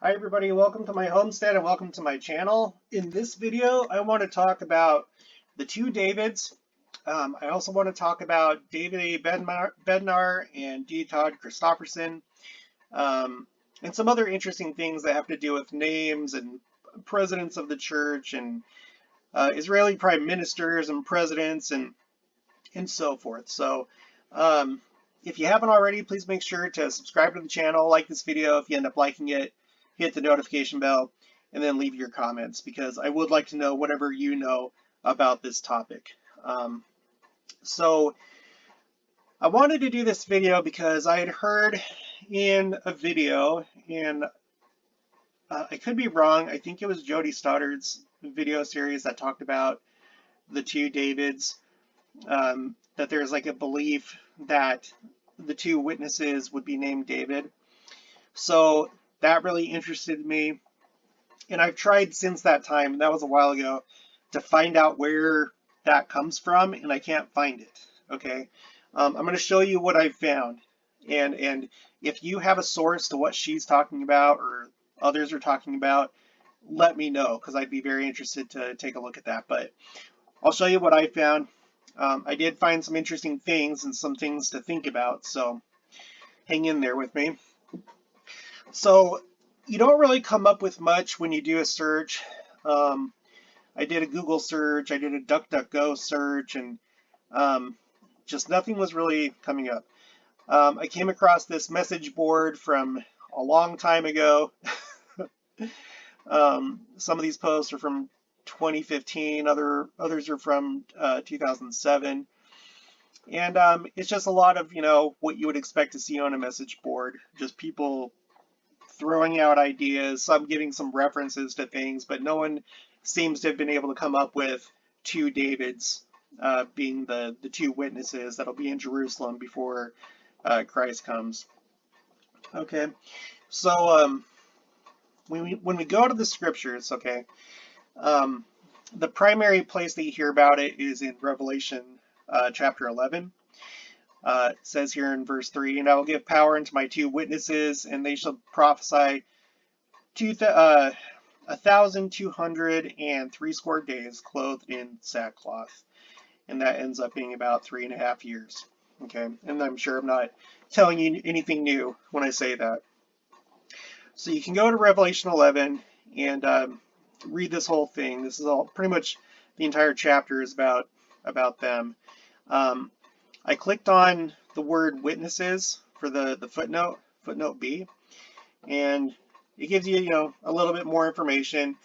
Hi everybody, welcome to my homestead and welcome to my channel. In this video, I want to talk about the two Davids. I also want to talk about David A. Bednar and D. Todd Christofferson, and some other interesting things that have to do with names and presidents of the church and Israeli prime ministers and presidents and so forth. So, if you haven't already, please make sure to subscribe to the channel, like this video if you end up liking it, hit the notification bell, and then leave your comments because I would like to know whatever you know about this topic. So I wanted to do this video because I had heard in a video, and I could be wrong, I think it was Jody Stoddard's video series that talked about the two Davids, that there's like a belief that the two witnesses would be named David. So that really interested me. And I've tried since that time, and that was a while ago, to find out where that comes from, and I can't find it. Okay. I'm going to show you what I've found. And if you have a source to what she's talking about or others are talking about, let me know because I'd be very interested to take a look at that. But I'll show you what I found. I did find some interesting things and some things to think about, so hang in there with me. So you don't really come up with much when you do a search. I did a Google search, I did a DuckDuckGo search, and just nothing was really coming up. I came across this message board from a long time ago. Some of these posts are from 2015, others are from 2007. And it's just a lot of, what you would expect to see on a message board. Just people throwing out ideas, some giving some references to things, but no one seems to have been able to come up with two Davids being the two witnesses that'll be in Jerusalem before Christ comes. Okay, so when we go to the scriptures, okay, the primary place that you hear about it is in Revelation chapter 11. It says here in verse 3, and I will give power unto my two witnesses, and they shall prophesy 1,260 days, clothed in sackcloth. And that ends up being about 3.5 years. Okay, and I'm sure I'm not telling you anything new when I say that. So you can go to Revelation 11 and read this whole thing. This is all pretty much the entire chapter is about them. I clicked on the word witnesses for the footnote B, and it gives you, a little bit more information.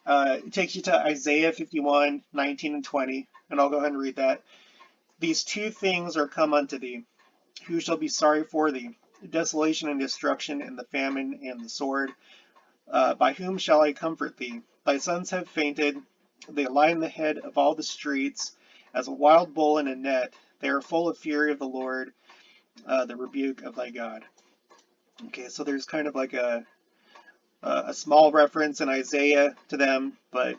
It takes you to Isaiah 51, 19 and 20, and I'll go ahead and read that. These two things are come unto thee. Who shall be sorry for thee? Desolation and destruction, and the famine and the sword. By whom shall I comfort thee? Thy sons have fainted. They lie in the head of all the streets, as a wild bull in a net. They are full of fury of the Lord, the rebuke of thy God. Okay, so there's kind of like a small reference in Isaiah to them, but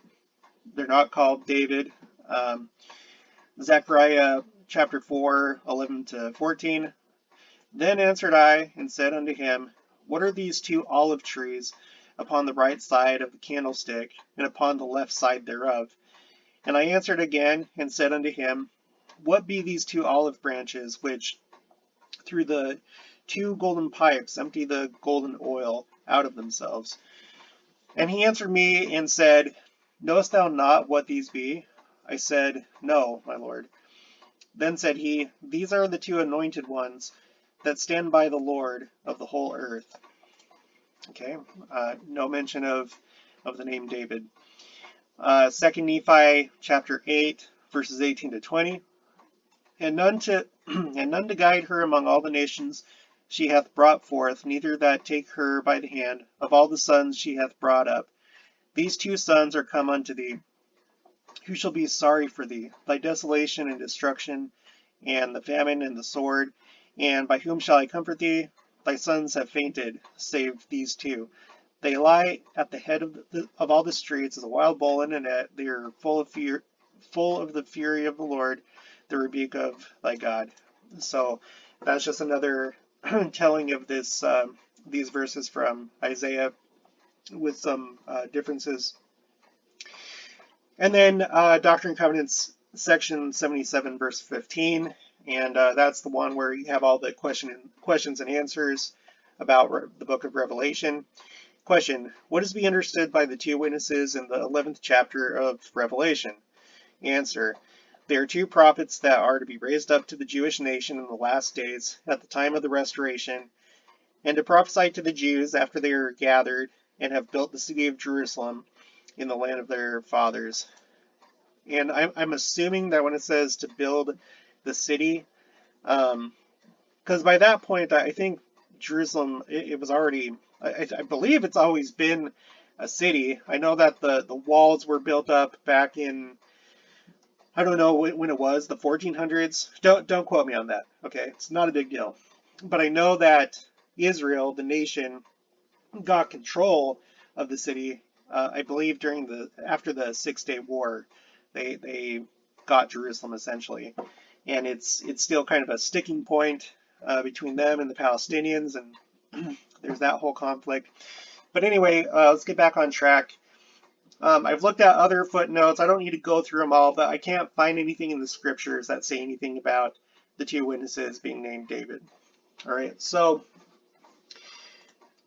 they're not called David. Zechariah chapter 4, 11 to 14. Then answered I and said unto him, what are these two olive trees upon the right side of the candlestick, and upon the left side thereof? And I answered again and said unto him, what be these two olive branches, which through the two golden pipes empty the golden oil out of themselves? And he answered me and said, knowest thou not what these be? I said, no, my Lord. Then said he, these are the two anointed ones that stand by the Lord of the whole earth. Okay, no mention of the name David. 2 Nephi chapter 8, verses 18 to 20. And none to guide her among all the nations she hath brought forth, neither that take her by the hand of all the sons she hath brought up. These two sons are come unto thee. Who shall be sorry for thee? Thy desolation and destruction, and the famine and the sword. And by whom shall I comfort thee? Thy sons have fainted, save these two. They lie at the head of all the streets as a wild bull in a net. They are full of the fury of the Lord, the rebuke of thy God. So that's just another telling of this these verses from Isaiah with some differences. And then Doctrine and Covenants, section 77, verse 15, and that's the one where you have all the questions and answers about the book of Revelation. Question: what is to be understood by the two witnesses in the 11th chapter of Revelation? Answer: they are two prophets that are to be raised up to the Jewish nation in the last days at the time of the restoration, and to prophesy to the Jews after they are gathered and have built the city of Jerusalem in the land of their fathers. And I'm assuming that when it says to build the city, because by that point, I think Jerusalem, it was already, I believe it's always been a city. I know that the walls were built up back in, I don't know when it was, the 1400s. Don't quote me on that. Okay, it's not a big deal. But I know that Israel, the nation, got control of the city. I believe after the 6-Day War, they got Jerusalem essentially, and it's still kind of a sticking point between them and the Palestinians, and there's that whole conflict. But anyway, let's get back on track. I've looked at other footnotes. I don't need to go through them all, but I can't find anything in the scriptures that say anything about the two witnesses being named David. All right, so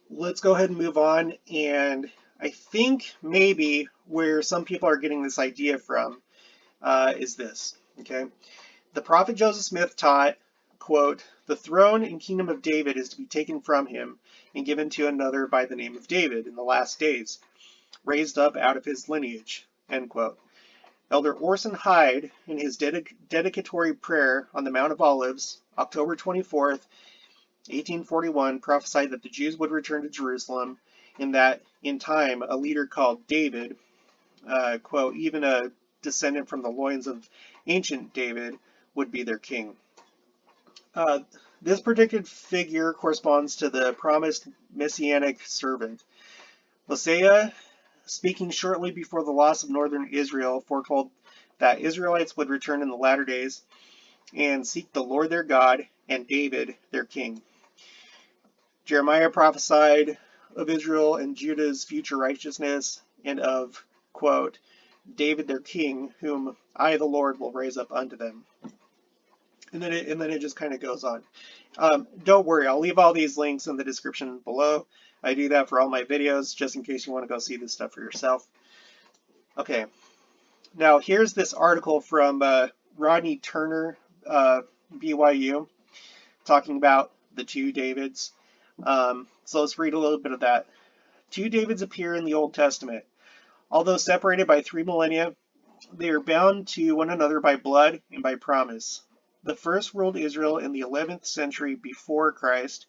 let's go ahead and move on. And I think maybe where some people are getting this idea from is this, okay? The prophet Joseph Smith taught, quote, the throne and kingdom of David is to be taken from him and given to another by the name of David in the last days, raised up out of his lineage, end quote. Elder Orson Hyde, in his dedicatory prayer on the Mount of Olives, October 24th, 1841, prophesied that the Jews would return to Jerusalem, and that in time a leader called David, quote, even a descendant from the loins of ancient David, would be their king. This predicted figure corresponds to the promised messianic servant. Hosea, speaking shortly before the loss of northern Israel, foretold that Israelites would return in the latter days and seek the Lord their God and David their king. Jeremiah prophesied of Israel and Judah's future righteousness and of, quote, David their king, whom I, the Lord, will raise up unto them. And then it just kind of goes on. Don't worry, I'll leave all these links in the description below. I do that for all my videos, just in case you want to go see this stuff for yourself. Okay, now here's this article from Rodney Turner, BYU, talking about the two Davids. So let's read a little bit of that. Two Davids appear in the Old Testament. Although separated by 3 millennia, they are bound to one another by blood and by promise. The first ruled Israel in the 11th century before Christ.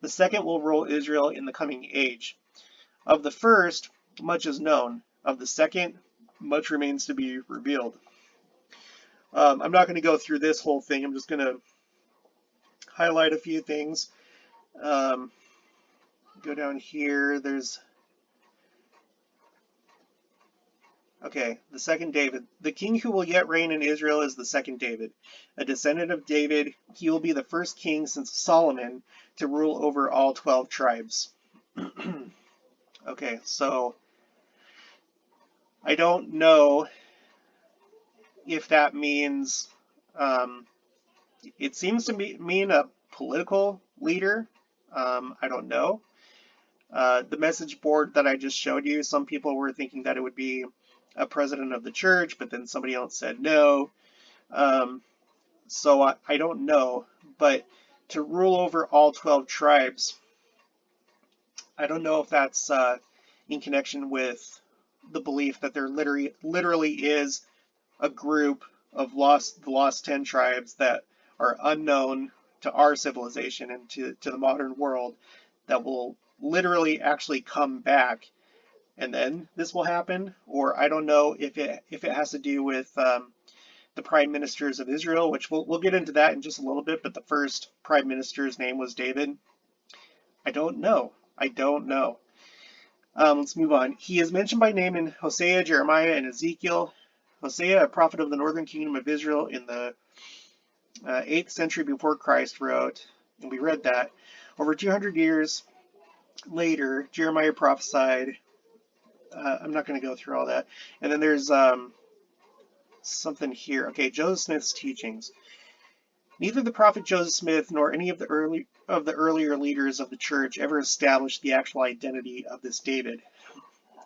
The second will rule Israel in the coming age. Of the first, much is known. Of the second, much remains to be revealed. I'm not going to go through this whole thing. I'm just going to highlight a few things. Go down here. Okay, the second David. The king who will yet reign in Israel is the second David. A descendant of David, he will be the first king since Solomon to rule over all 12 tribes. Okay, so I don't know if that means, it seems to mean a political leader. I don't know. The message board that I just showed you, some people were thinking that it would be a president of the church, but then somebody else said no. So I don't know, but to rule over all 12 tribes, I don't know if that's in connection with the belief that there literally is a group of the lost 10 tribes that are unknown to our civilization and to the modern world that will literally actually come back, and then this will happen. Or I don't know if it has to do with the prime ministers of Israel, which we'll get into that in just a little bit, but the first prime minister's name was David. I don't know. Let's move on. He is mentioned by name in Hosea, Jeremiah, and Ezekiel. Hosea, a prophet of the northern kingdom of Israel in the 8th century before Christ, wrote, and we read that, over 200 years later, Jeremiah prophesied I'm not going to go through all that. And then there's something here. Okay, Joseph Smith's teachings. Neither the prophet Joseph Smith nor any of the earlier leaders of the church ever established the actual identity of this David.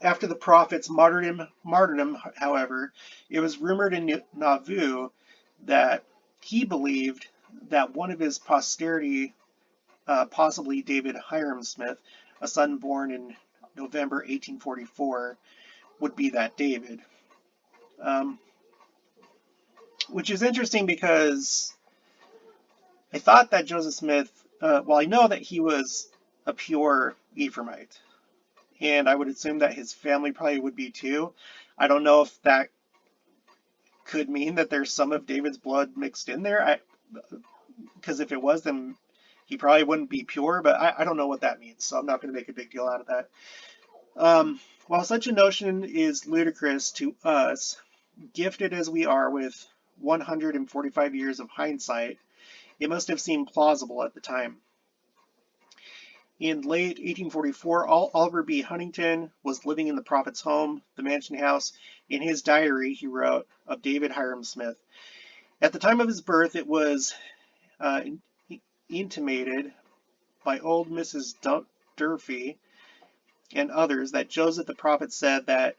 After the prophet's martyrdom, however, it was rumored in Nauvoo that he believed that one of his posterity, possibly David Hiram Smith, a son born in November 1844, would be that David. Which is interesting because I thought that Joseph Smith, well, I know that he was a pure Ephraimite, and I would assume that his family probably would be too. I don't know if that could mean that there's some of David's blood mixed in there, because if it was, then he probably wouldn't be pure, but I don't know what that means, so I'm not going to make a big deal out of that. While such a notion is ludicrous to us, gifted as we are with 145 years of hindsight, it must have seemed plausible at the time. In late 1844, Oliver B. Huntington was living in the prophet's home, the mansion house. In his diary, he wrote of David Hiram Smith. At the time of his birth, it was intimated by old Mrs. Durfee and others that Joseph the prophet said that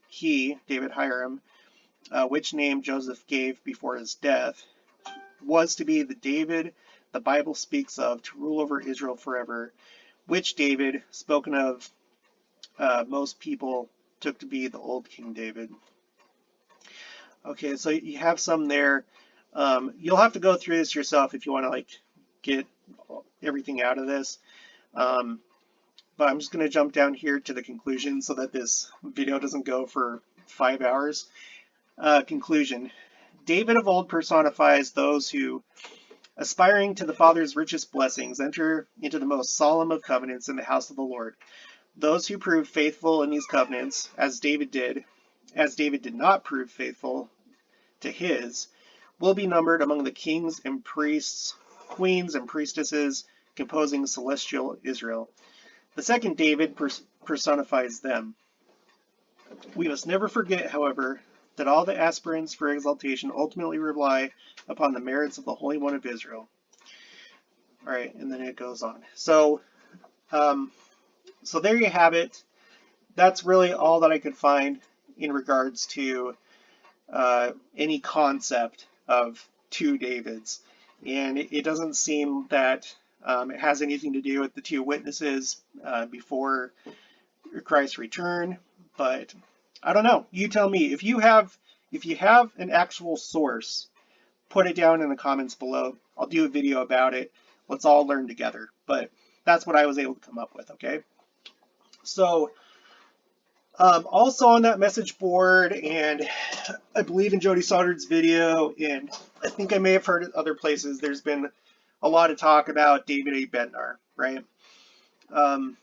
he, David Hiram, which name Joseph gave before his death, was to be the David the Bible speaks of to rule over Israel forever, which David, spoken of, most people took to be the old King David. Okay, so you have some there. You'll have to go through this yourself if you want to get everything out of this. But I'm just going to jump down here to the conclusion so that this video doesn't go for 5 hours. Conclusion. David of old personifies those who, aspiring to the Father's richest blessings, enter into the most solemn of covenants in the house of the Lord. Those who prove faithful in these covenants, as David did not prove faithful to his, will be numbered among the kings and priests, queens and priestesses composing celestial Israel. The second David personifies them. We must never forget, however, that all the aspirants for exaltation ultimately rely upon the merits of the Holy One of Israel. All right, and then it goes on. So there you have it. That's really all that I could find in regards to any concept of two Davids. And it doesn't seem that it has anything to do with the two witnesses before Christ's return, but I don't know. You tell me. If you have an actual source, put it down in the comments below. I'll do a video about it. Let's all learn together. But that's what I was able to come up with, okay? So also on that message board, and I believe in Jody Soddard's video, and I think I may have heard it other places, there's been a lot of talk about David A. Bednar, right? And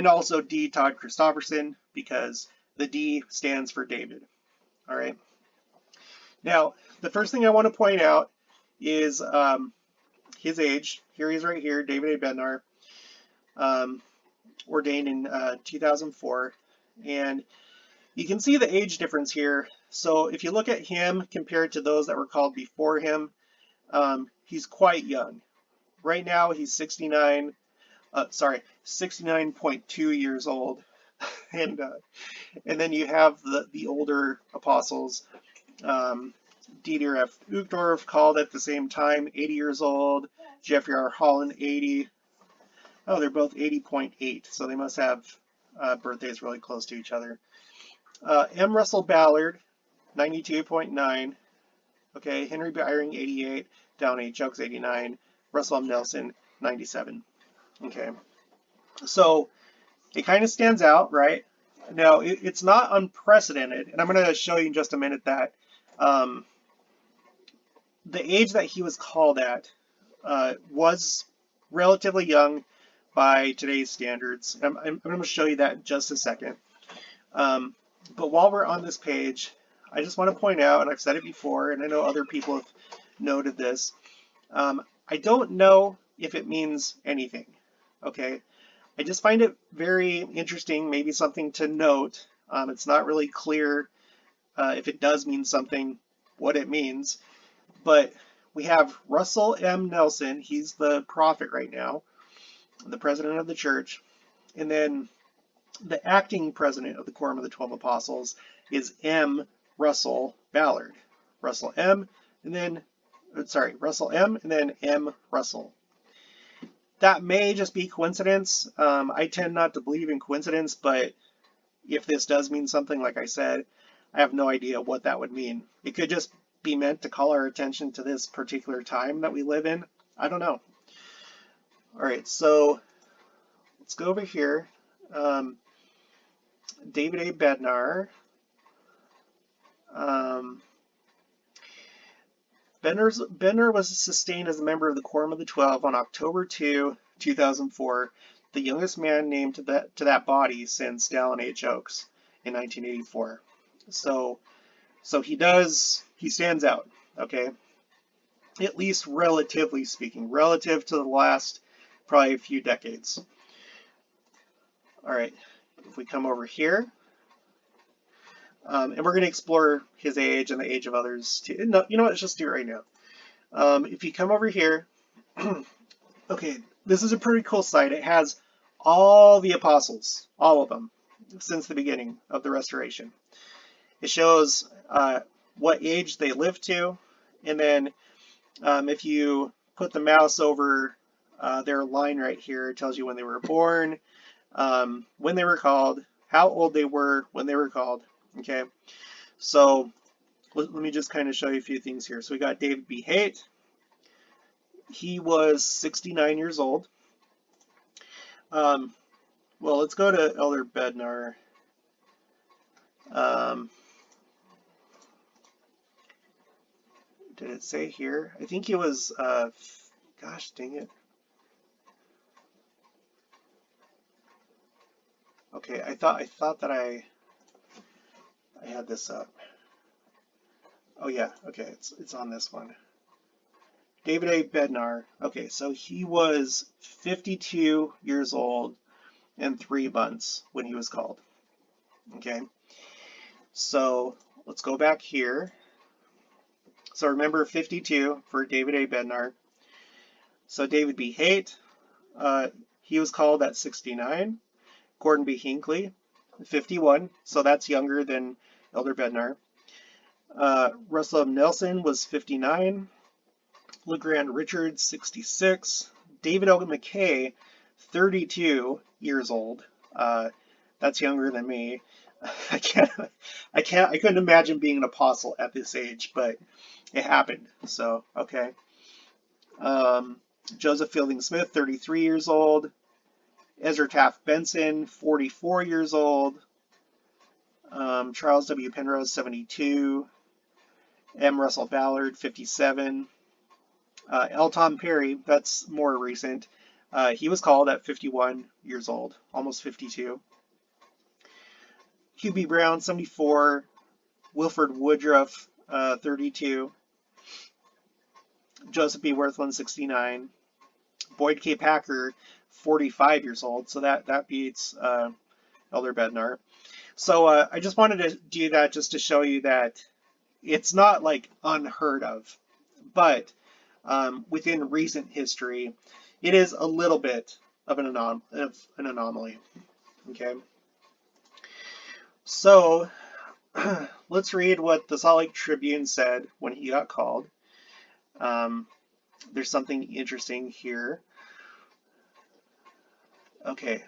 also D. Todd Christofferson, because the D stands for David. All right. Now, the first thing I want to point out is his age. Here he is right here, David A. Bednar, ordained in 2004. And you can see the age difference here. So if you look at him compared to those that were called before him, he's quite young. Right now, he's 69.2 years old. And then you have the older apostles, Dieter F. Uchtdorf, called at the same time, 80 years old. Jeffrey R. Holland, 80. Oh, they're both 80.8, so they must have birthdays really close to each other. M. Russell Ballard, 92.9. Okay, Henry Byring, 88. Downey Jokes, 89. Russell M. Nelson, 97. Okay, so it kind of stands out, right? Now, it's not unprecedented, and I'm going to show you in just a minute that the age that he was called at was relatively young by today's standards. I'm going to show you that in just a second. But while we're on this page, I just want to point out, and I've said it before, and I know other people have noted this, I don't know if it means anything, okay? I just find it very interesting, maybe something to note, It's not really clear if it does mean something, what it means. But we have Russell M. Nelson. He's the prophet right now, the president of the church. And then the acting president of the Quorum of the 12 Apostles is M. Russell Ballard. Russell M. and then, Russell M. and then M. Russell. That may just be coincidence. I tend not to believe in coincidence, but if this does mean something, like I said, I have no idea what that would mean. It could just be meant to call our attention to this particular time that we live in. I don't know. All right, so let's go over here. David A. Bednar. Bednar was sustained as a member of the Quorum of the 12 on October 2, 2004, the youngest man named to that body since Dallin H. Oaks in 1984. So he stands out, okay? At least relatively speaking, relative to the last probably a few decades. All right, if we come over here, and we're going to explore his age and the age of others too. No, you know what? Let's just do it right now. If you come over here, okay, this is a pretty cool site. It has all the apostles, all of them, since the beginning of the restoration. It shows what age they lived to, and then if you put the mouse over their line right here, it tells you when they were born, when they were called, how old they were when they were called. Okay, so let me just kind of show you a few things here. So we got David B. Haight. He was 69 years old. Well, let's go to Elder Bednar. Did it say here? I think he was, gosh dang it. Okay, I thought that I had this up. Oh yeah, okay, it's on this one. David A. Bednar. Okay, so he was 52 years old and 3 months when he was called. Okay, so let's go back here. So remember 52 for David A. Bednar. So David B. Haight, he was called at 69. Gordon B. Hinckley, 51, so that's younger than Elder Bednar. Russell M. Nelson was 59. LeGrand Richards, 66. David L. McKay, 32 years old. That's younger than me. I couldn't imagine being an apostle at this age, but it happened. So, okay. Joseph Fielding Smith, 33 years old. Ezra Taft Benson, 44 years old. Charles W. Penrose, 72. M. Russell Ballard, 57. L. Tom Perry, that's more recent. He was called at 51 years old, almost 52. Hugh B. Brown, 74. Wilford Woodruff, 32. Joseph B. Worthland, 69. Boyd K. Packer, 45 years old, so that beats Elder Bednar. So I just wanted to do that just to show you that it's not like unheard of, but within recent history, it is a little bit of an anomaly. Okay, so let's read what the Salt Lake Tribune said when he got called. There's something interesting here. Okay,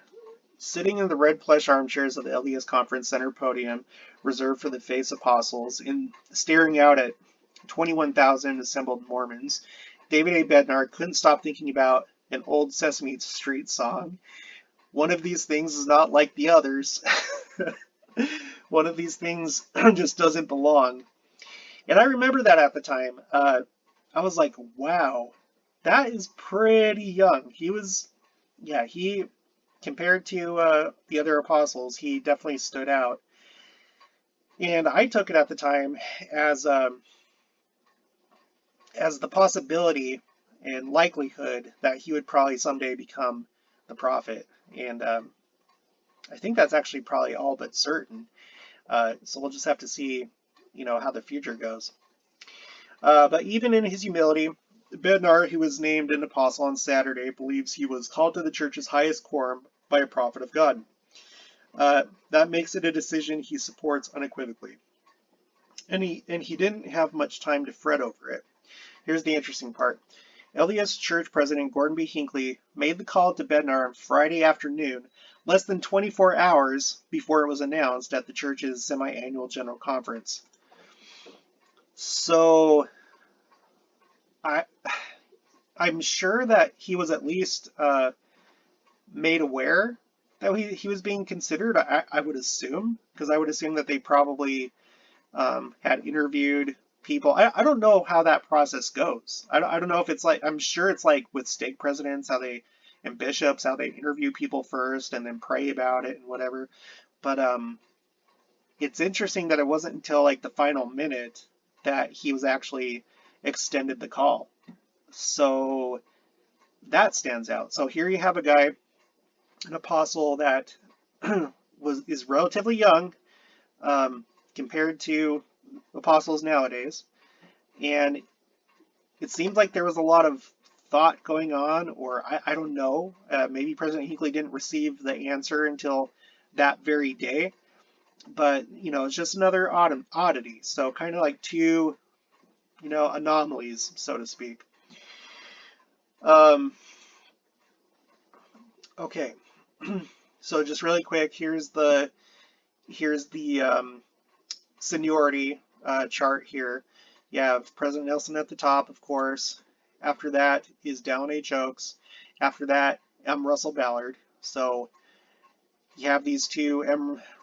sitting in the red plush armchairs of the LDS Conference Center podium reserved for the faith's apostles and staring out at 21,000 assembled Mormons, David A. Bednar couldn't stop thinking about an old Sesame Street song. One of these things is not like the others. One of these things just doesn't belong. And I remember that at the time. I was like, wow, that is pretty young. He compared to the other apostles, he definitely stood out. And I took it at the time as the possibility and likelihood that he would probably someday become the prophet. And I think that's actually probably all but certain. So we'll just have to see, how the future goes. But even in his humility, Bednar, who was named an apostle on Saturday, believes he was called to the church's highest quorum by a prophet of God. That makes it a decision he supports unequivocally. And he didn't have much time to fret over it. Here's the interesting part. LDS Church President Gordon B. Hinckley made the call to Bednar on Friday afternoon, less than 24 hours before it was announced at the church's semi-annual general conference. So I'm sure that he was at least made aware that he was being considered. I would assume, because I would assume that they probably had interviewed people. I don't know how that process goes. I don't know if it's like, I'm sure it's like with stake presidents, and bishops, how they interview people first and then pray about it and whatever. But it's interesting that it wasn't until like the final minute that he was actually extended the call. So that stands out. So here you have a guy, an apostle that is relatively young compared to apostles nowadays, and it seems like there was a lot of thought going on, or I don't know, maybe President Hinckley didn't receive the answer until that very day, but it's just another oddity. So kind of like two anomalies, so to speak. Okay, so just really quick, here's the seniority chart here. You have President Nelson at the top, of course. After that is Dallin H. Oaks. After that, M. Russell Ballard. So you have these two,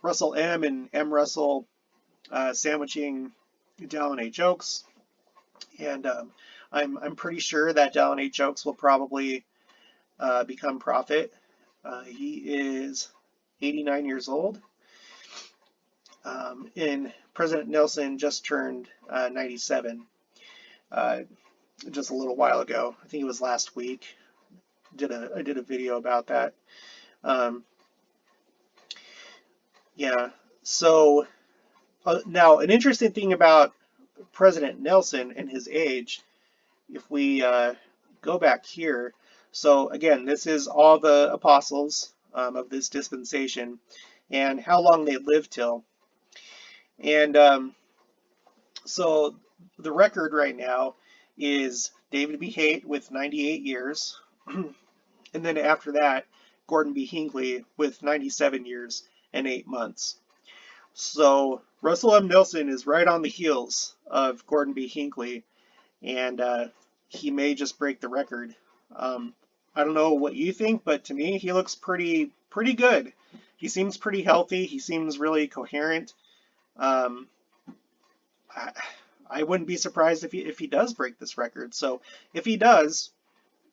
Russell M. and M. Russell, sandwiching Dallin H. Oaks. And I'm pretty sure that Dallin H. Oaks will probably become prophet. He is 89 years old. And President Nelson just turned 97 just a little while ago. I think it was last week. I did a video about that. Yeah. So now an interesting thing about President Nelson and his age, if we go back here. So again, this is all the apostles of this dispensation and how long they lived till. And so the record right now is David B. Haight with 98 years. And then after that, Gordon B. Hinckley with 97 years and 8 months. So Russell M. Nelson is right on the heels of Gordon B. Hinckley, and he may just break the record. I don't know what you think, but to me, he looks pretty good. He seems pretty healthy. He seems really coherent. I wouldn't be surprised if he does break this record. So if he does,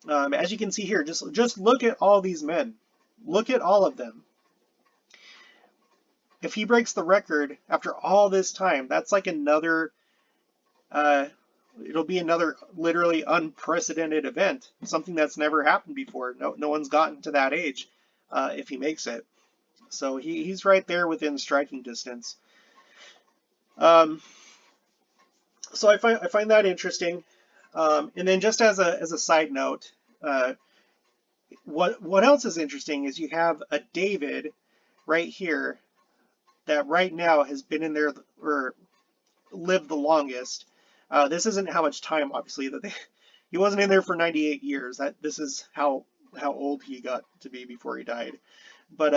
as you can see here, just look at all these men. Look at all of them. If he breaks the record after all this time, that's like another, it'll be another literally unprecedented event, something that's never happened before. No one's gotten to that age if he makes it. So he's right there within striking distance. So I find that interesting. And then just as a side note, what else is interesting is you have a David right here that right now has been in there or lived the longest. This isn't how much time, obviously, that he wasn't in there for 98 years. This is how old he got to be before he died. But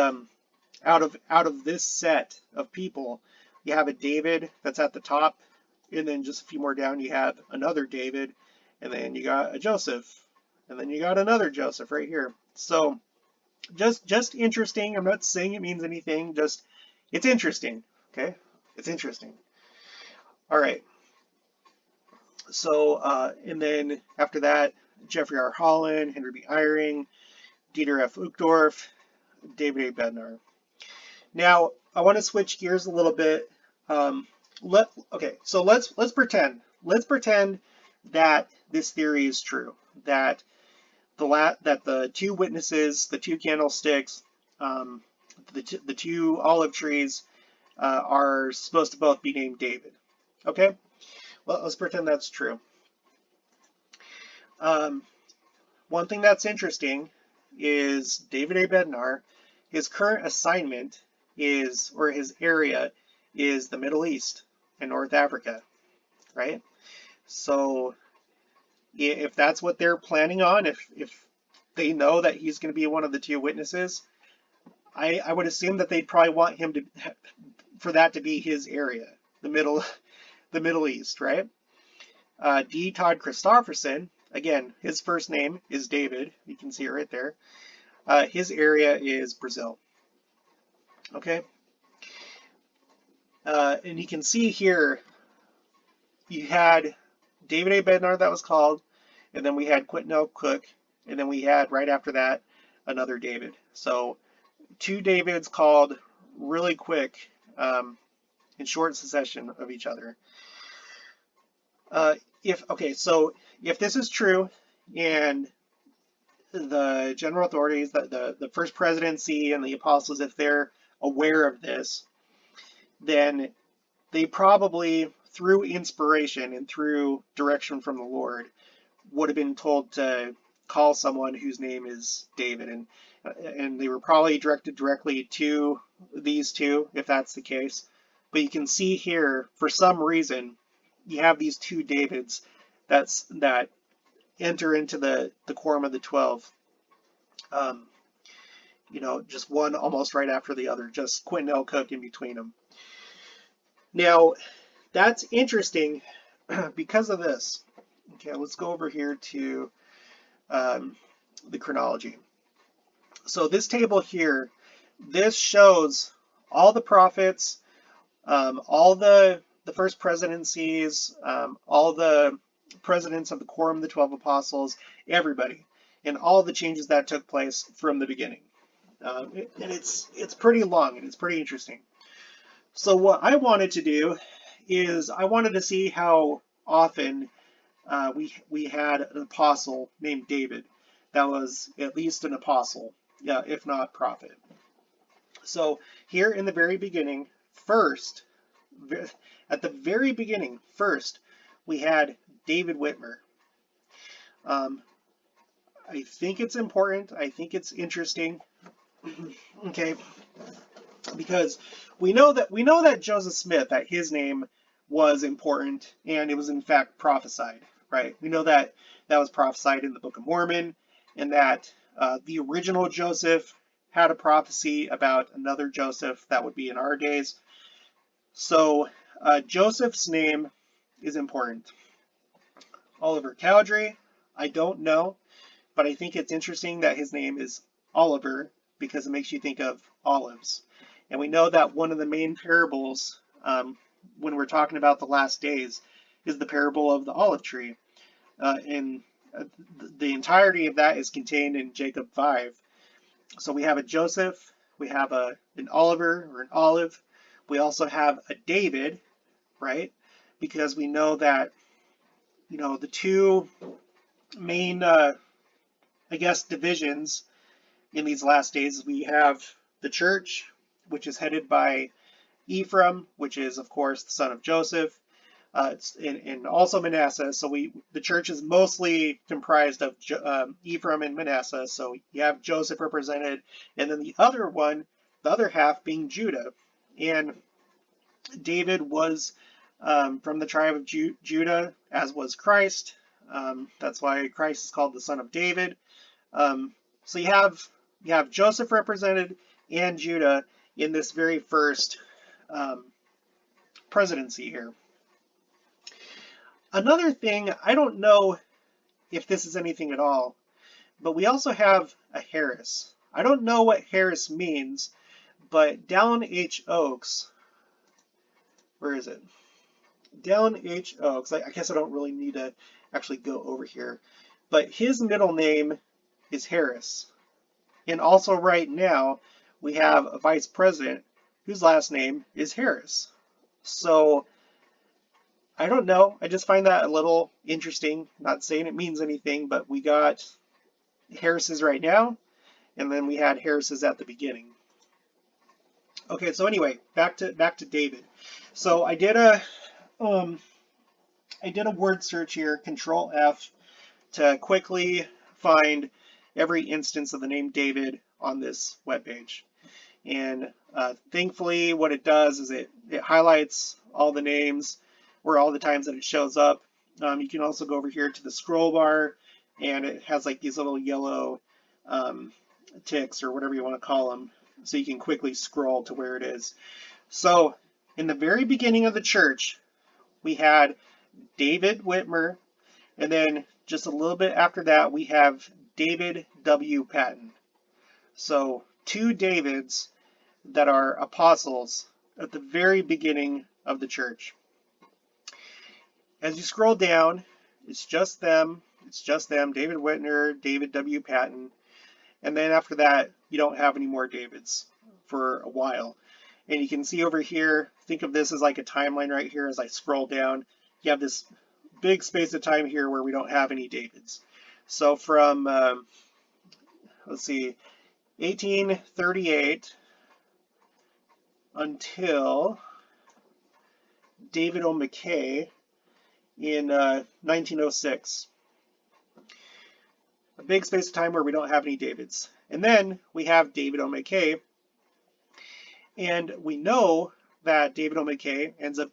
out of this set of people, you have a David that's at the top, and then just a few more down you have another David, and then you got a Joseph, and then you got another Joseph right here. So just interesting. I'm not saying it means anything, just it's interesting. Okay, it's interesting. All right. So and then after that, Jeffrey R. Holland, Henry B. Eyring, Dieter F. Uchtdorf, David A. Bednar. Now I want to switch gears a little bit. Okay, so let's pretend that this theory is true, that the two witnesses, the two candlesticks, The two olive trees are supposed to both be named David. Okay, well, let's pretend that's true. One thing that's interesting is David A. Bednar, his current assignment is, or his area is the Middle East and North Africa, right? So if that's what they're planning on, if they know that he's going to be one of the two witnesses, I would assume that they'd probably want him to, for that to be his area, the Middle East, right? D. Todd Christofferson, again, his first name is David. You can see it right there. His area is Brazil. Okay. And you can see here, you had David A. Bednar that was called, and then we had Quentin L. Cook, and then we had right after that another David. So two Davids called really quick in short succession of each other. So if this is true, and the general authorities, the first presidency and the apostles, if they're aware of this, then they probably, through inspiration and through direction from the Lord, would have been told to call someone whose name is David, and they were probably directed directly to these two, if that's the case. But you can see here, for some reason, you have these two Davids that enter into the Quorum of the 12. Just one almost right after the other, just Quentin L. Cook in between them. Now, that's interesting because of this. Okay, let's go over here to the chronology. So this table here, this shows all the prophets, all the first presidencies, all the presidents of the Quorum of the 12 Apostles, everybody, and all the changes that took place from the beginning. And it's pretty long and it's pretty interesting. So what I wanted to do is I wanted to see how often we had an apostle named David that was at least an apostle, if not prophet. So here in the very beginning, at the very beginning, we had David Whitmer. I think it's important. I think it's interesting. Okay, because we know that Joseph Smith, that his name was important, and it was in fact prophesied, right? We know that was prophesied in the Book of Mormon, and that the original Joseph had a prophecy about another Joseph that would be in our days. So Joseph's name is important. Oliver Cowdery, I don't know, but I think it's interesting that his name is Oliver because it makes you think of olives. And we know that one of the main parables when we're talking about the last days is the parable of the olive tree. And the entirety of that is contained in Jacob 5. So we have a Joseph, we have an Oliver or an olive. We also have a David, right? Because we know that, the two main, divisions in these last days, we have the church, which is headed by Ephraim, which is, of course, the son of Joseph, and also Manasseh. So the church is mostly comprised of Ephraim and Manasseh. So you have Joseph represented, and then the other half being Judah. And David was from the tribe of Judah, as was Christ. That's why Christ is called the son of David. So you have Joseph represented and Judah in this very first presidency here. Another thing, I don't know if this is anything at all, but we also have a Harris. I don't know what Harris means, but Dallin H. Oaks, where is it? Dallin H. Oaks, I guess I don't really need to actually go over here, but his middle name is Harris. And also right now, we have a vice president whose last name is Harris. So I don't know. I just find that a little interesting. Not saying it means anything, but we got Harris's right now, and then we had Harris's at the beginning. Okay, so anyway, back to David. So um, I did a word search here, Control F, to quickly find every instance of the name David on this webpage. And thankfully, what it does is it highlights all the names or all the times that it shows up. You can also go over here to the scroll bar, and it has like these little yellow um, ticks or whatever you want to call them, so you can quickly scroll to where it is. So in the very beginning of the church, we had David Whitmer, and then just a little bit after that, we have David W. Patton. So two Davids that are apostles at the very beginning of the church. As you scroll down, it's just them, David Whitmer, David W. Patton, and then after that, you don't have any more Davids for a while. And you can see over here, think of this as like a timeline right here as I scroll down. You have this big space of time here where we don't have any Davids. So from, let's see, 1838 until David O. McKay in 1906. A big space of time where we don't have any Davids. And then we have David O. McKay, and we know that David O. McKay ends up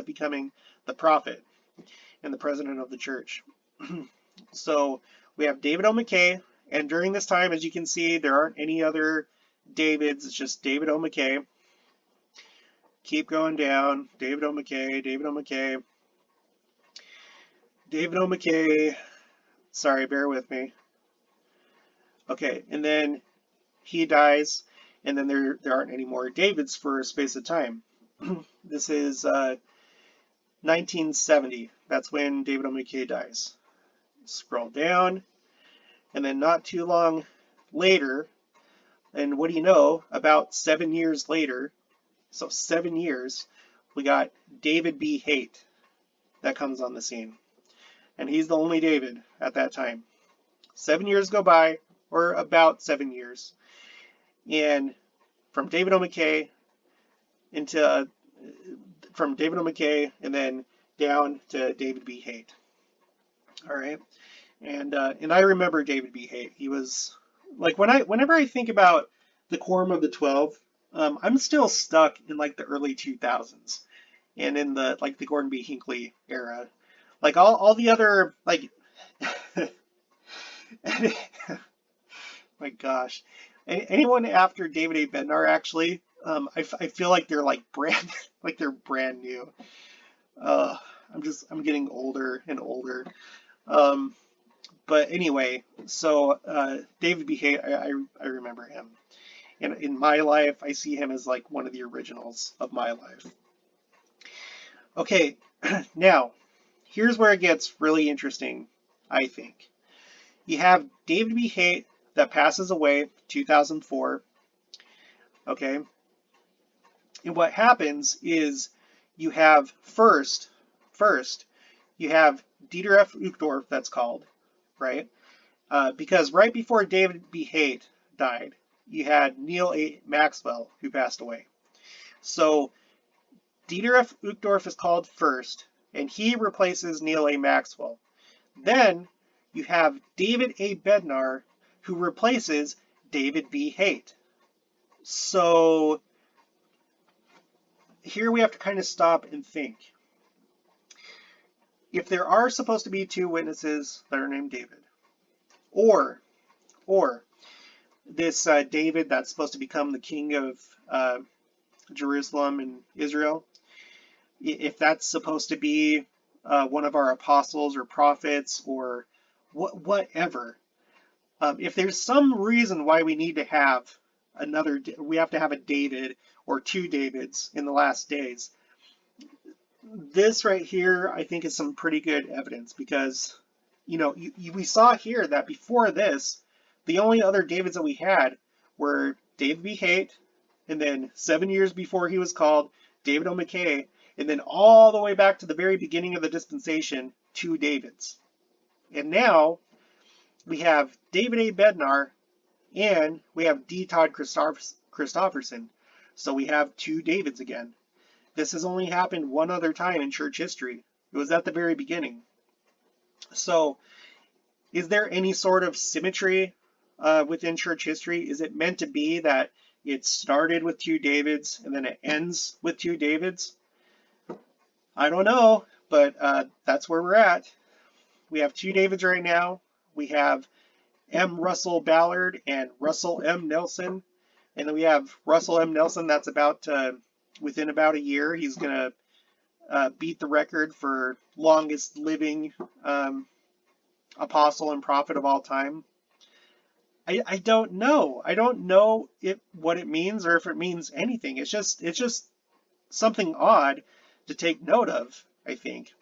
becoming the prophet and the president of the church. So we have David O. McKay, and during this time, as you can see, there aren't any other Davids. It's just David O. McKay. Keep going down. David O. McKay, David O. McKay, David O. McKay. Sorry, bear with me. Okay, and then he dies, and then there aren't any more Davids for a space of time. This is 1970. That's when David O. McKay dies. Scroll down, and then not too long later, and what do you know, about 7 years later, so 7 years, we got David B. Haight that comes on the scene. And he's the only David at that time. 7 years go by, or about 7 years. And from David O. McKay and then down to David B. Haight. All right. And I remember David B. Haight. He was like, whenever I think about the Quorum of the 12, I'm still stuck in like the early 2000s and in the like the Gordon B. Hinckley era. Like all the other like my gosh, anyone after David A. Bednar actually, I feel like they're like brand new. I'm getting older and older. But anyway, so David B. Haight, I remember him. And in my life, I see him as like one of the originals of my life. Okay, now, here's where it gets really interesting, I think. You have David B. Haight that passes away 2004. Okay, and what happens is you have first you have Dieter F. Uchtdorf, that's called, right? Because right before David B. Haight died, you had Neil A. Maxwell who passed away. So Dieter F. Uchtdorf is called first, and he replaces Neil A. Maxwell. Then you have David A. Bednar, who replaces David B. Haight. So here we have to kind of stop and think. If there are supposed to be two witnesses that are named David, or this David that's supposed to become the king of Jerusalem and Israel, if that's supposed to be one of our apostles or prophets or whatever, if there's some reason why we need to have we have to have a David or two Davids in the last days, this right here I think is some pretty good evidence, because we saw here that before this, the only other Davids that we had were David B. Haight, and then 7 years before he was called, David O. McKay, and then all the way back to the very beginning of the dispensation, two Davids. And now we have David A. Bednar, and we have D. Todd Christofferson. So we have two Davids again. This has only happened one other time in church history. It was at the very beginning. So is there any sort of symmetry within church history? Is it meant to be that it started with two Davids and then it ends with two Davids? I don't know, but that's where we're at. We have two Davids right now. We have M. Russell Ballard and Russell M. Nelson. And then we have Russell M. Nelson that's about to, within about a year, he's going to beat the record for longest living apostle and prophet of all time. I don't know. I don't know what it means or if it means anything. It's just something odd to take note of, I think.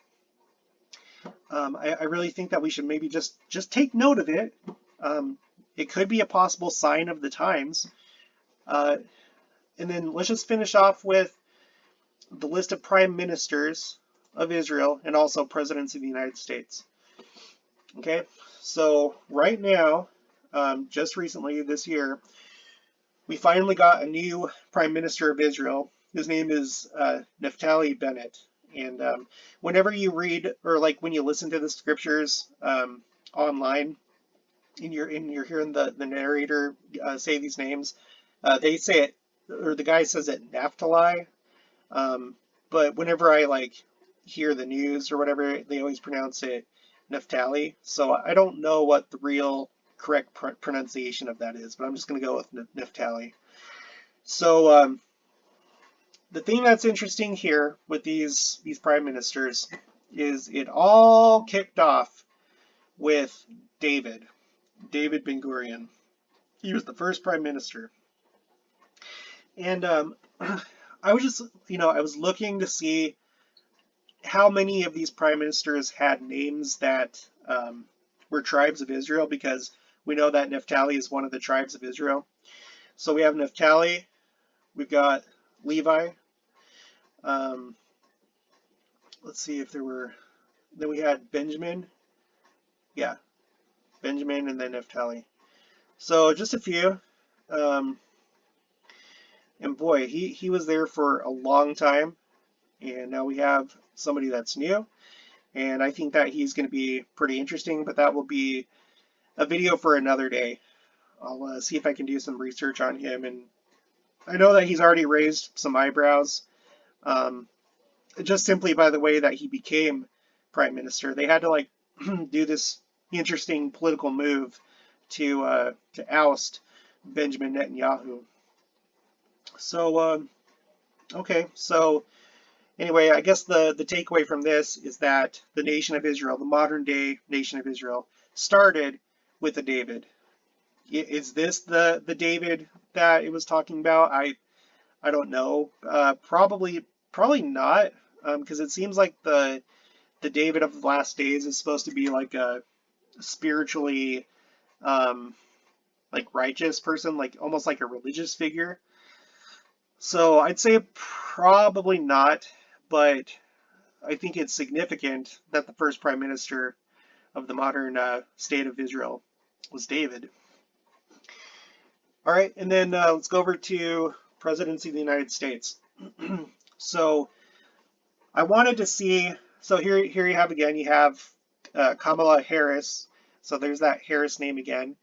I really think that we should maybe just take note of it. It could be a possible sign of the times. And then let's just finish off with the list of prime ministers of Israel and also presidents of the United States. Okay, so right now, just recently this year, we finally got a new prime minister of Israel. His name is Naphtali Bennett. And whenever you read or like when you listen to the scriptures online, and you're hearing the narrator say these names, they say it, or the guy says it Naphtali. But whenever I like hear the news or whatever, they always pronounce it Naphtali. So I don't know what the real correct pronunciation of that is, but I'm just going to go with Naphtali. So the thing that's interesting here with these prime ministers is it all kicked off with David Ben-Gurion. He was the first prime minister. And I was just, I was looking to see how many of these prime ministers had names that were tribes of Israel, because we know that Naphtali is one of the tribes of Israel. So we have Naphtali, we've got Levi. Let's see if there were, then we had Benjamin. Yeah, Benjamin and then Naphtali. So just a few. And boy, he was there for a long time. And now we have somebody that's new. And I think that he's going to be pretty interesting, but that will be a video for another day. I'll see if I can do some research on him. And I know that he's already raised some eyebrows, just simply by the way that he became prime minister. They had to like do this interesting political move to oust Benjamin Netanyahu. So okay, so anyway, I guess the takeaway from this is that the nation of Israel, the modern day nation of Israel, started with a David. Is this the David that it was talking about? I don't know. Probably not, because it seems like the David of the last days is supposed to be like a spiritually like righteous person, like almost like a religious figure. So I'd say probably not, but I think it's significant that the first prime minister of the modern state of Israel was David. All right, and then let's go over to presidency of the United States. So I wanted to see, so here you have again, you have Kamala Harris. So there's that Harris name again.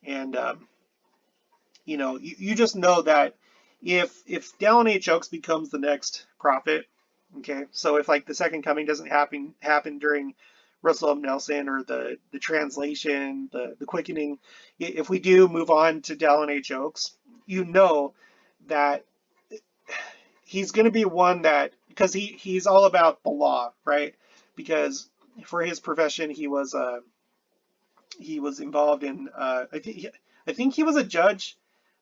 And, you just know that if Dallin H. Oaks becomes the next prophet, okay, so if like the second coming doesn't happen during Russell M. Nelson or the translation, the quickening, if we do move on to Dallin H. Oaks, you know that he's going to be one that, because he's all about the law, right? Because for his profession, he was involved in, I think he was a judge.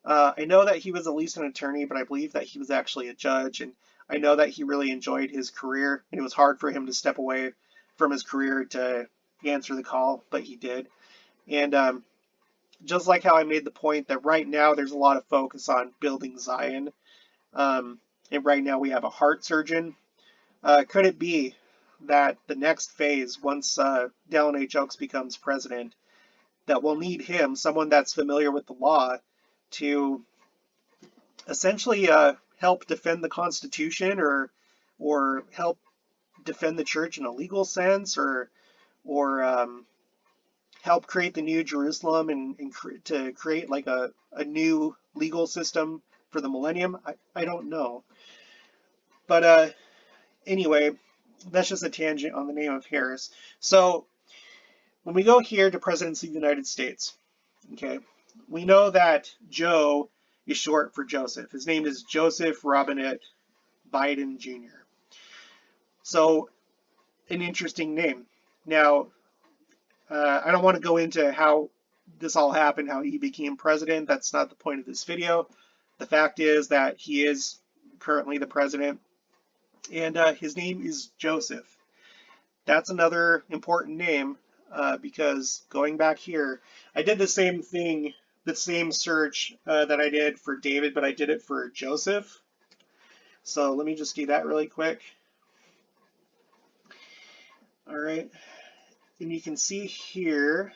I know that he was at least an attorney, but I believe that he was actually a judge. And I know that he really enjoyed his career. And it was hard for him to step away from his career to answer the call, but he did. And just like how I made the point that right now there's a lot of focus on building Zion. And right now we have a heart surgeon. Could it be that the next phase, once Dallin H. Oaks becomes president, that we'll need him, someone that's familiar with the law, to essentially help defend the Constitution, or help defend the church in a legal sense, or help create the new Jerusalem and to create like a new legal system for the millennium. I don't know. But anyway, that's just a tangent on the name of Harris. So when we go here to presidency of the United States, okay, we know that Joe is short for Joseph. His name is Joseph Robinette Biden Jr. So an interesting name. Now, I don't want to go into how this all happened, how he became president. That's not the point of this video. The fact is that he is currently the president, and his name is Joseph. That's another important name because going back here, I did the same thing, the same search that I did for David, but I did it for Joseph. So let me just do that really quick. All right. And you can see here,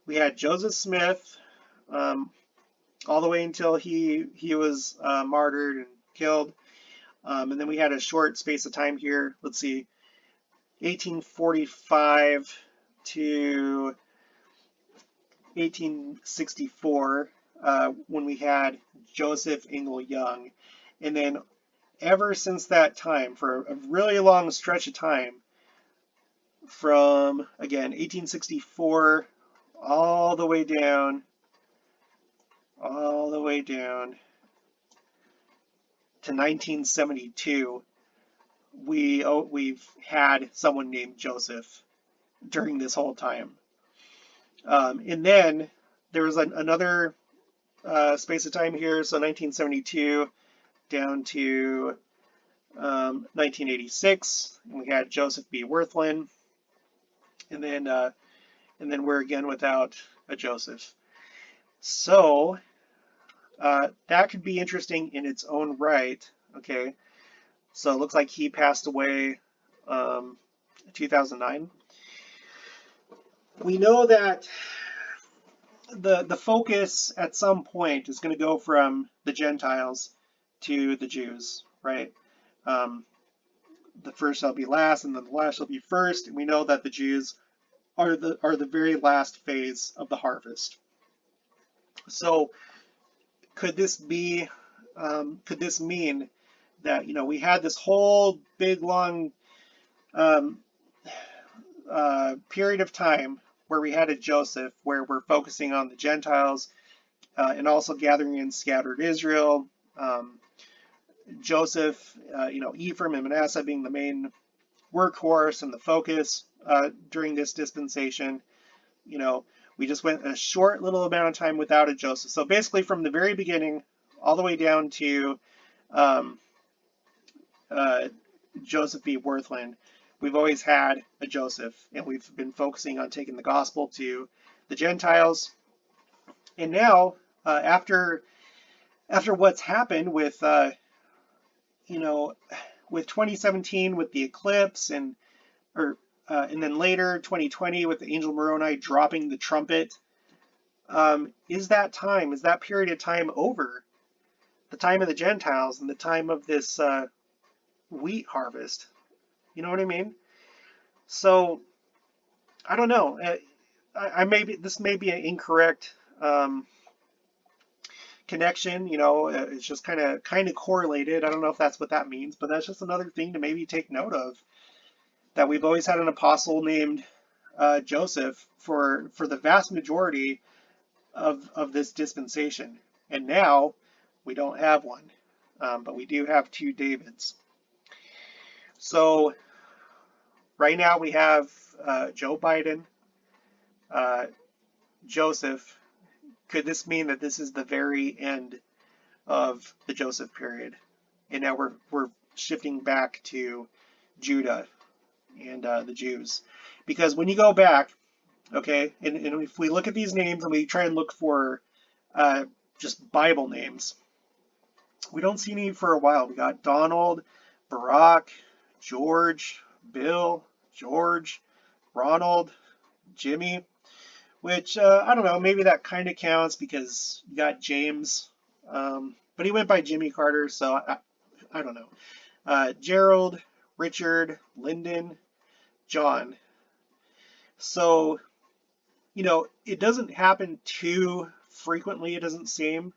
we had Joseph Smith all the way until he was martyred and killed. And then we had a short space of time here. Let's see, 1845 to 1864 when we had Joseph Ingle Young. And then ever since that time, for a really long stretch of time, from, again, 1864 all the way down to 1972, we've had someone named Joseph during this whole time. And then there was another space of time here, so 1972 down to 1986, and we had Joseph B. Wirthlin, and then we're again without a Joseph. So that could be interesting in its own right. Okay, so it looks like he passed away 2009. We know that the focus at some point is going to go from the Gentiles to the Jews, right? The first shall be last, and then the last shall be first. And we know that the Jews are the very last phase of the harvest. So could this mean that, you know, we had this whole big long period of time where we had a Joseph, where we're focusing on the Gentiles and also gathering in scattered Israel. Joseph, Ephraim and Manasseh being the main workhorse and the focus during this dispensation. You know, we just went a short little amount of time without a Joseph. So basically from the very beginning all the way down to Joseph B. Wirthlin, we've always had a Joseph, and we've been focusing on taking the gospel to the Gentiles. And now, after what's happened with, with 2017 with the eclipse, and then later 2020 with the angel Moroni dropping the trumpet, is that period of time over? The time of the Gentiles and the time of this wheat harvest. You know what I mean? So I don't know. This may be an incorrect connection. It's just kind of correlated. I don't know if that's what that means, but that's just another thing to maybe take note of. That we've always had an apostle named Joseph for the vast majority of this dispensation, and now we don't have one, but we do have two Davids. So right now we have Joe Biden, Joseph. Could this mean that this is the very end of the Joseph period, and now we're shifting back to Judah and the Jews? Because when you go back, okay, and if we look at these names and we try and look for just Bible names, we don't see any for a while. We got Donald, Barack, George, Bill, George, Ronald, Jimmy, which I don't know, maybe that kind of counts because you got James, but but he went by Jimmy Carter, so I don't know. Gerald, Richard, Lyndon, John. So, you know, it doesn't happen too frequently, it doesn't seem.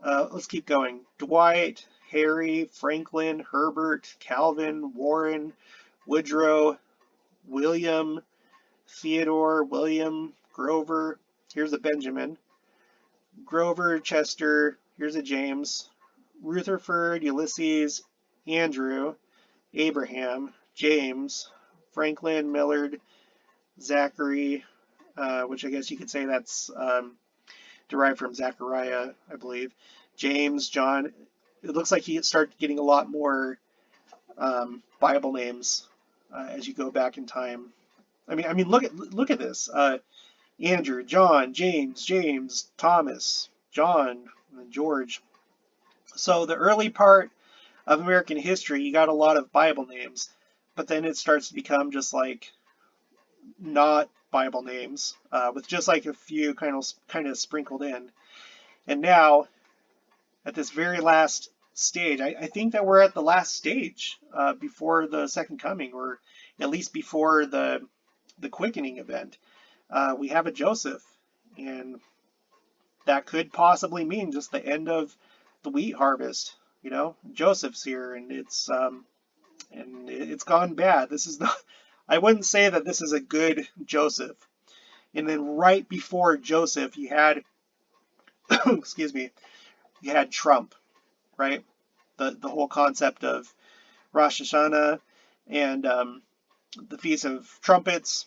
Let's keep going. Dwight, Harry, Franklin, Herbert, Calvin, Warren, Woodrow, William, Theodore, William, Grover. Here's a Benjamin. Grover, Chester. Here's a James. Rutherford, Ulysses, Andrew, Abraham, James, Franklin, Millard, Zachary, which I guess you could say that's derived from Zechariah, I believe. James, John. It looks like he started getting a lot more Bible names as you go back in time. I mean, look at this. Andrew, John, James, Thomas, John, and George. So the early part of American history, you got a lot of Bible names, but then it starts to become just like not Bible names, with just like a few kind of sprinkled in. And now, at this very last stage, I think that we're at the last stage before the second coming, or at least before the quickening event. We have a Joseph, and that could possibly mean just the end of the wheat harvest. You know, Joseph's here, and it's gone bad. This is not. I wouldn't say that this is a good Joseph. And then right before Joseph, you had, excuse me, you had Trump, right? The whole concept of Rosh Hashanah and the Feast of Trumpets,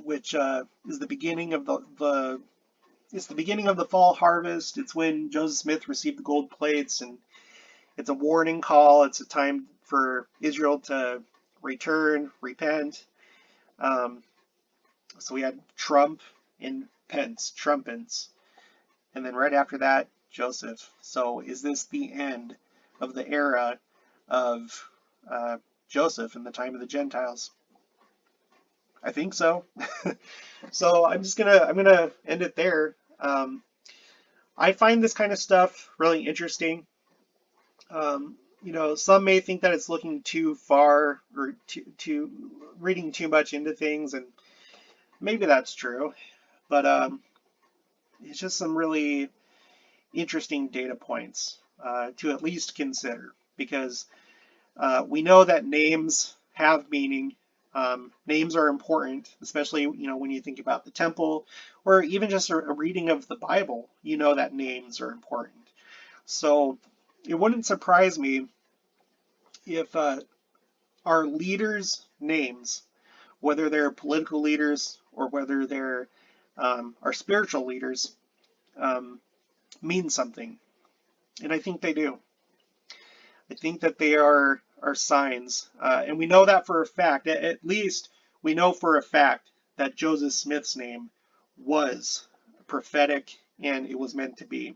which is the beginning of it's the beginning of the fall harvest. It's when Joseph Smith received the gold plates, and it's a warning call. It's a time for Israel to return, repent. So we had Trump and Pence, Trumpets, and then right after that, Joseph. So is this the end of the era of Joseph in the time of the Gentiles? I think so. So I'm gonna end it there. I find this kind of stuff really interesting. You know, some may think that it's looking too far or too reading too much into things, and maybe that's true. But it's just some really interesting data points to at least consider, because we know that names have meaning. Names are important, especially, you know, when you think about the temple, or even just a reading of the Bible, you know that names are important. So it wouldn't surprise me if our leaders' names, whether they're political leaders or whether they're our spiritual leaders, mean something. And I think they do. I think that they are signs. And we know that for a fact. At least we know for a fact that Joseph Smith's name was prophetic, and it was meant to be.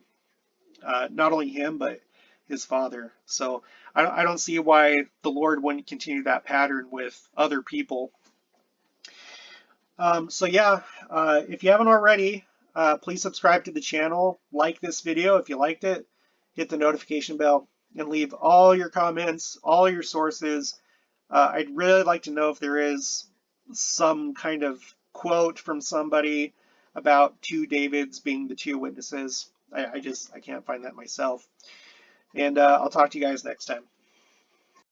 Not only him, but his father. So I don't see why the Lord wouldn't continue that pattern with other people. So yeah, if you haven't already, please subscribe to the channel, like this video if you liked it, hit the notification bell, and leave all your comments, all your sources. I'd really like to know if there is some kind of quote from somebody about two Davids being the two witnesses. I can't find that myself. And I'll talk to you guys next time.